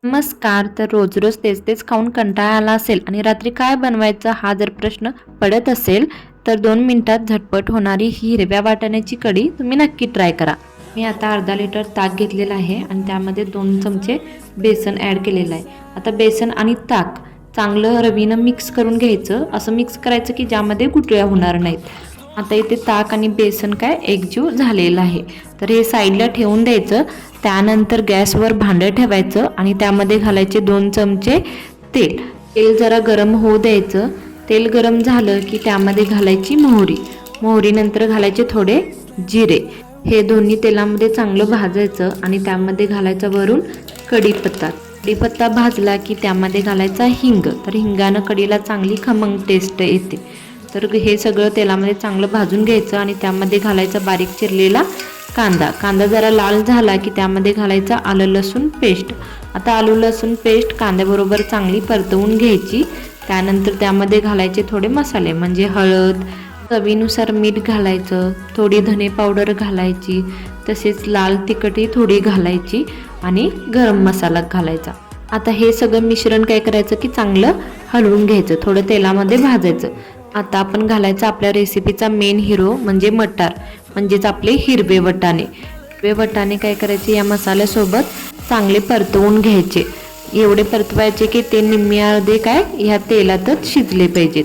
नमस्कार. तर रोज रोज तेच तेच खाऊन कंटाळा आला असेल आणि रात्री काय बनवायचं हा जर प्रश्न पडत असेल तर 2 मिनिटात झटपट होणारी ही हिरव्या वाटाण्याची कढी तुम्ही नक्की ट्राय करा. मी आता अर्धा लिटर ताक घेतलेलं आहे आणि त्यामध्ये 2 चमचे बेसन ॲड केलेलं आहे. आता बेसन आणि ताक चांगलं रवीनं मिक्स करून घ्यायचं. असं मिक्स करायचं की ज्यामध्ये गुठळ्या होणार नाहीत. आता इथे ताक आणि बेसन काय एकजीव झालेलं आहे. तर हे साईडला ठेवून द्यायचं. त्यानंतर गॅसवर भांडं ठेवायचं आणि त्यामध्ये घालायचे 2 चमचे तेल. तेल जरा गरम होऊ द्यायचं. तेल गरम झालं की त्यामध्ये घालायची मोहरीनंतर घालायचे थोडे जिरे. हे दोन्ही तेलामध्ये चांगलं भाजायचं आणि त्यामध्ये घालायचा वरून कढीपत्ता भाजला की त्यामध्ये घालायचा हिंग. तर हिंगानं कढीला चांगली खमंग टेस्ट येते. तर हे सगळं तेलामध्ये चांगलं भाजून घ्यायचं आणि त्यामध्ये घालायचा बारीक चिरलेला कांदा जरा लाल झाला की त्यामध्ये घालायचा आलं लसूण पेस्ट. आता आलं लसूण पेस्ट कांद्याबरोबर चांगली परतवून घ्यायची. त्यानंतर त्यामध्ये घालायचे थोडे मसाले म्हणजे हळद, चवीनुसार मीठ घालायचं, थोडी धने पावडर घालायची, तसेच लाल तिखटही थोडी घालायची आणि गरम मसाला घालायचा. आता हे सगळं मिश्रण काय करायचं की चांगलं हलवून घ्यायचं, थोडं तेलामध्ये भाजायचं. आता आपण घालायचं आपल्या रेसिपीचा मेन हिरो म्हणजे मटार, म्हणजेच आपले हिरवे वटाणे काय करायचे या मसाल्यासोबत चांगले परतवून घ्यायचे. एवढे परतवायचे की ते निम्मे अर्धे काय ह्या तेलातच शिजले पाहिजेत.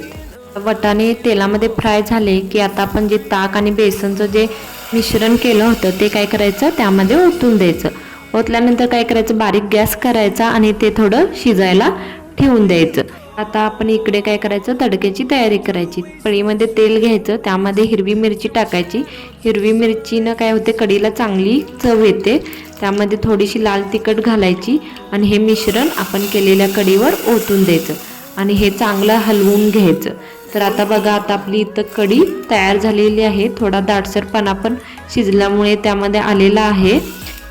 वटाणे तेलामध्ये फ्राय झाले की आता आपण जे ताक आणि बेसनचं जे मिश्रण केलं होतं ते काय करायचं त्यामध्ये ओतून द्यायचं. ओतल्यानंतर काय करायचं बारीक गॅस करायचा आणि ते थोडं शिजायला ठेवून द्यायचं. आता आपण इकडे काय करायचं तडक्याची तयारी करायची. कढईमध्ये तेल घ्यायचं, त्यामध्ये हिरवी मिरची टाकायची. हिरवी मिरचीनं काय होते कढीला चांगली चव येते. त्यामध्ये थोडीशी लाल तिखट घालायची आणि हे मिश्रण आपण केलेल्या कढीवर ओतून द्यायचं आणि हे चांगलं हलवून घ्यायचं. तर आता बघा आता आपली इथं कढी तयार झालेली आहे. थोडा दाटसरपणा पण शिजल्यामुळे त्यामध्ये आलेला आहे.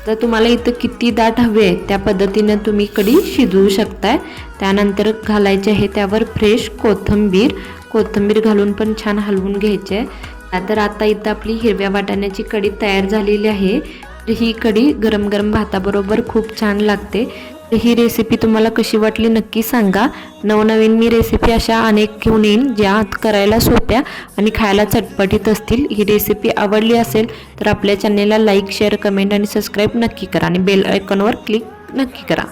तर तुम्हाला इथं किती दाट हवे आहे त्या पद्धतीनं तुम्ही कढी शिजवू शकताय. त्यानंतर घालायचे आहे त्यावर फ्रेश कोथिंबीर घालून पण छान हलवून घ्यायचे आहे. तर आता इथं आपली हिरव्या वाटाण्याची कढी तयार झालेली आहे. ही कढी गरम गरम भाताबरोबर खूप छान लागते. ही रेसिपी तुम्हाला कशी वाटली नक्की सांगा. नवनवीन मी रेसिपी अशा अनेक घेऊन येईन ज्या करायला सोप्या आणि खायला चटपटीत असतील. ही रेसिपी आवडली असेल तर आपल्या चॅनेलला लाईक, शेअर, कमेंट आणि सबस्क्राईब नक्की करा आणि बेल आयकॉनवर क्लिक नक्की करा.